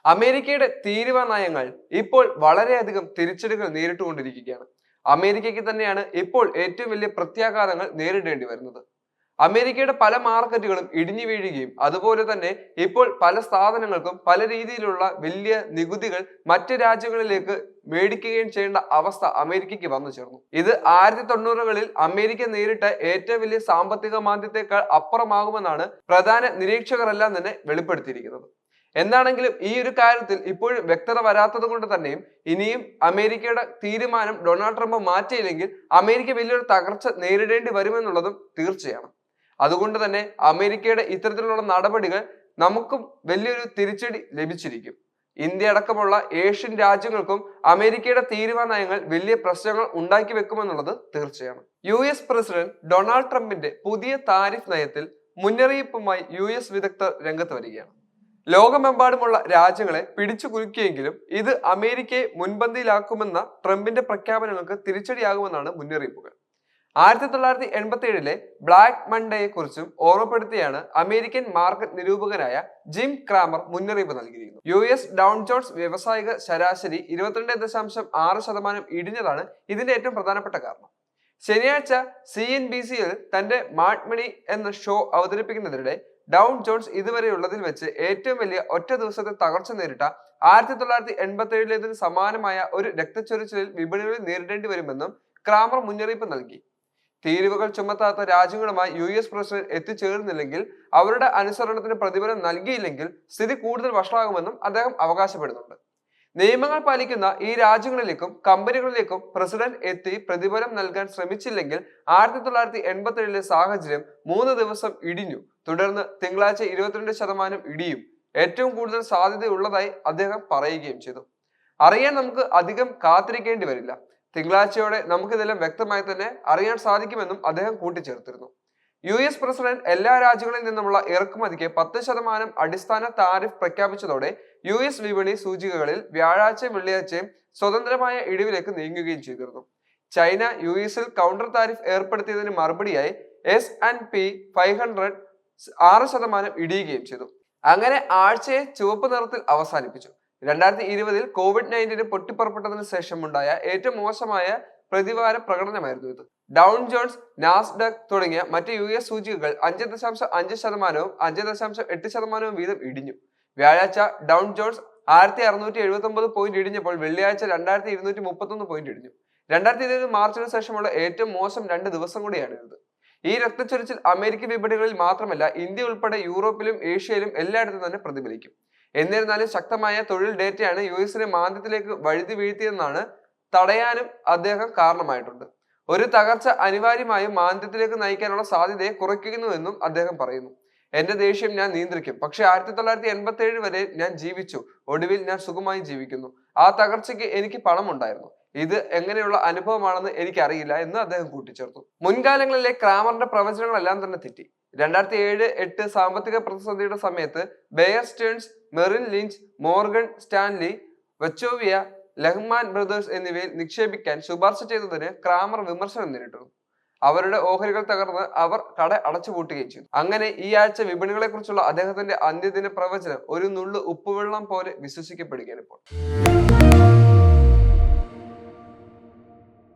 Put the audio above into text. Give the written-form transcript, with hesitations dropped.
അമേരിക്കയുടെ തീരുവ നയങ്ങൾ ഇപ്പോൾ വളരെയധികം തിരിച്ചടികൾ നേരിട്ടുകൊണ്ടിരിക്കുകയാണ്. അമേരിക്കയ്ക്ക് തന്നെയാണ് ഇപ്പോൾ ഏറ്റവും വലിയ പ്രത്യാഘാതങ്ങൾ നേരിടേണ്ടി വരുന്നത്. അമേരിക്കയുടെ പല മാർക്കറ്റുകളും ഇടിഞ്ഞു വീഴുകയും അതുപോലെ തന്നെ ഇപ്പോൾ പല സ്ഥാപനങ്ങൾക്കും പല രീതിയിലുള്ള വലിയ നികുതികൾ മറ്റ് രാജ്യങ്ങളിലേക്ക് മേടിക്കുകയും ചെയ്യേണ്ട അവസ്ഥ അമേരിക്കയ്ക്ക് വന്നു ചേർന്നു. ഇത് 1990കളിൽ അമേരിക്ക നേരിട്ട ഏറ്റവും വലിയ സാമ്പത്തിക മാന്ദ്യത്തെക്കാൾ അപ്പുറമാകുമെന്നാണ് പ്രധാന നിരീക്ഷകരെല്ലാം തന്നെ വെളിപ്പെടുത്തിയിരിക്കുന്നത്. എന്താണെങ്കിലും ഈ ഒരു കാര്യത്തിൽ ഇപ്പോഴും വ്യക്തത വരാത്തത് കൊണ്ട് തന്നെയും ഇനിയും അമേരിക്കയുടെ തീരുമാനം ഡൊണാൾഡ് ട്രംപ് മാറ്റിയില്ലെങ്കിൽ അമേരിക്ക വലിയൊരു തകർച്ച നേരിടേണ്ടി വരുമെന്നുള്ളതും തീർച്ചയാണ്. അതുകൊണ്ട് തന്നെ അമേരിക്കയുടെ ഇത്തരത്തിലുള്ള നടപടികൾ നമുക്കും വലിയൊരു തിരിച്ചടി ലഭിച്ചിരിക്കും. ഇന്ത്യ അടക്കമുള്ള ഏഷ്യൻ രാജ്യങ്ങൾക്കും അമേരിക്കയുടെ തീരുവ നയങ്ങൾ വലിയ പ്രശ്നങ്ങൾ ഉണ്ടാക്കി വെക്കുമെന്നുള്ളത് തീർച്ചയാണ്. US പ്രസിഡന്റ് ഡൊണാൾഡ് ട്രംപിന്റെ പുതിയ താരിഫ് നയത്തിൽ മുന്നറിയിപ്പുമായി US വിദഗ്ധർ രംഗത്ത് വരികയാണ്. ലോകമെമ്പാടുമുള്ള രാജ്യങ്ങളെ പിടിച്ചു കുലുക്കിയെങ്കിലും ഇത് അമേരിക്കയെ മുൻപന്തിയിലാക്കുമെന്ന ട്രംപിന്റെ പ്രഖ്യാപനങ്ങൾക്ക് തിരിച്ചടിയാകുമെന്നാണ് മുന്നറിയിപ്പുകൾ. 1987ലെ ബ്ലാക്ക് മൺഡേയെ കുറിച്ചും ഓർമ്മപ്പെടുത്തിയാണ് അമേരിക്കൻ മാർക്കറ്റ് നിരൂപകനായ ജിം ക്രാമർ മുന്നറിയിപ്പ് നൽകിയിരിക്കുന്നത്. US ഡൗൺ ജോൺസ് വ്യവസായിക ശരാശരി 22.6% ഇടിഞ്ഞതാണ് ഇതിന്റെ ഏറ്റവും പ്രധാനപ്പെട്ട കാരണം. ശനിയാഴ്ച CNBCയിൽ തന്റെ മാഡ് മണി എന്ന ഷോ അവതരിപ്പിക്കുന്നതിനിടെ ഡൗൺ ജോൺസ് ഇതുവരെയുള്ളതിൽ വെച്ച് ഏറ്റവും വലിയ ഒറ്റ ദിവസത്തെ തകർച്ച നേരിട്ട 1987ലേതിന് സമാനമായ ഒരു രക്തച്ചൊരിച്ചിലിൽ വിപണികളിൽ നേരിടേണ്ടി വരുമെന്നും ക്രാമർ മുന്നറിയിപ്പ് നൽകി. തീരുവകൾ ചുമത്താത്ത രാജ്യങ്ങളുമായി US പ്രസിഡന്റ് എത്തിച്ചേർന്നില്ലെങ്കിൽ അവരുടെ അനുസരണത്തിന് പ്രതിഫലം നൽകിയില്ലെങ്കിൽ സ്ഥിതി കൂടുതൽ വഷളാകുമെന്നും അദ്ദേഹം അവകാശപ്പെടുന്നുണ്ട്. നിയമങ്ങൾ പാലിക്കുന്ന ഈ രാജ്യങ്ങളിലേക്കും കമ്പനികളിലേക്കും പ്രസിഡന്റ് എത്തി പ്രതിഫലം നൽകാൻ ശ്രമിച്ചില്ലെങ്കിൽ 1987ലെ സാഹചര്യം 3 ദിവസം ഇടിഞ്ഞു. തുടർന്ന് തിങ്കളാഴ്ച 22% ഇടിയും ഏറ്റവും കൂടുതൽ സാധ്യതയുള്ളതായി അദ്ദേഹം പറയുകയും ചെയ്തു. അറിയാൻ നമുക്ക് അധികം കാത്തിരിക്കേണ്ടി വരില്ല. തിങ്കളാഴ്ചയോടെ നമുക്കിതെല്ലാം വ്യക്തമായി തന്നെ അറിയാൻ സാധിക്കുമെന്നും അദ്ദേഹം കൂട്ടിച്ചേർത്തിരുന്നു. US പ്രസിഡന്റ് എല്ലാ രാജ്യങ്ങളിൽ നിന്നുമുള്ള ഇറക്കുമതിക്ക് 10% അടിസ്ഥാന താരിഫ് പ്രഖ്യാപിച്ചതോടെ US വിപണി സൂചികകളിൽ വ്യാഴാഴ്ചയും വെള്ളിയാഴ്ചയും സ്വതന്ത്രമായ ഇടിവിലേക്ക് നീങ്ങുകയും ചെയ്തിരുന്നു. ചൈന US കൗണ്ടർ താരിഫ് ഏർപ്പെടുത്തിയതിന് മറുപടിയായി S&P 500 6% ഇടിയുകയും ചെയ്തു. അങ്ങനെ ആഴ്ചയെ ചുവപ്പ് നിറത്തിൽ അവസാനിപ്പിച്ചു. 2020 COVID-19 പൊട്ടിപ്പുറപ്പെട്ടതിന് ശേഷമുണ്ടായ ഏറ്റവും മോശമായ പ്രതിവാര പ്രകടനമായിരുന്നു ഇത്. ഡൗൺ ജോൺസ്, നാസ്ഡക് തുടങ്ങിയ മറ്റ് US സൂചികകൾ 5.5%, 5.8% വീതം ഇടിഞ്ഞു. വ്യാഴാഴ്ച ഡൗൺ ജോൺസ് 1679 പോയിന്റ് ഇടിഞ്ഞപ്പോൾ വെള്ളിയാഴ്ച 2231 പോയിന്റ് ഇടിഞ്ഞു. 2020 മാർച്ചിന് ശേഷമുള്ള ഏറ്റവും മോശം 2 ദിവസം കൂടിയാണ് ഇത്. ഈ രക്തച്ചൊരിച്ചിൽ അമേരിക്കൻ വിപണികളിൽ മാത്രമല്ല ഇന്ത്യ ഉൾപ്പെടെ യൂറോപ്പിലും ഏഷ്യയിലും എല്ലായിടത്തും തന്നെ പ്രതിഫലിക്കും. എന്നിരുന്നാലും ശക്തമായ തൊഴിൽ ഡേറ്റയാണ് US മാന്ദ്യത്തിലേക്ക് വഴുതി വീഴ്ത്തിയെന്നാണ് തടയാനും അദ്ദേഹം കാരണമായിട്ടുണ്ട്. ഒരു തകർച്ച അനിവാര്യമായും മാന്ദ്യത്തിലേക്ക് നയിക്കാനുള്ള സാധ്യതയെ കുറയ്ക്കുന്നുവെന്നും അദ്ദേഹം പറയുന്നു. എന്റെ ദേഷ്യം ഞാൻ നിയന്ത്രിക്കും, പക്ഷെ 1987 വരെ ഞാൻ ജീവിച്ചു, ഒടുവിൽ ഞാൻ സുഖമായി ജീവിക്കുന്നു. ആ തകർച്ചയ്ക്ക് എനിക്ക് പണം ഉണ്ടായിരുന്നു. ഇത് എങ്ങനെയുള്ള അനുഭവമാണെന്ന് എനിക്കറിയില്ല എന്ന് അദ്ദേഹം കൂട്ടിച്ചേർത്തു. മുൻകാലങ്ങളിലെ ക്രാമറിന്റെ പ്രവചനങ്ങളെല്ലാം തന്നെ തെറ്റി. 2007-8 സാമ്പത്തിക പ്രതിസന്ധിയുടെ സമയത്ത് Bear Stearns, Merrill Lynch, Morgan Stanley, Wachovia, Lehman Brothers എന്നിവയിൽ നിക്ഷേപിക്കാൻ ശുപാർശ ചെയ്തതിന് ക്രാമർ വിമർശനം നേരിട്ടു. അവരുടെ ഓഹരികൾ തകർന്ന് അവർ കട അടച്ചുപൂട്ടുകയും ചെയ്തു. അങ്ങനെ ഈ ആഴ്ച വിപണികളെ കുറിച്ചുള്ള അദ്ദേഹത്തിന്റെ അന്ത്യദിന പ്രവചനം ഒരു നുള്ളു ഉപ്പുവെള്ളം പോലെ വിശ്വസിക്കപ്പെടുകയാണ് ഇപ്പോൾ.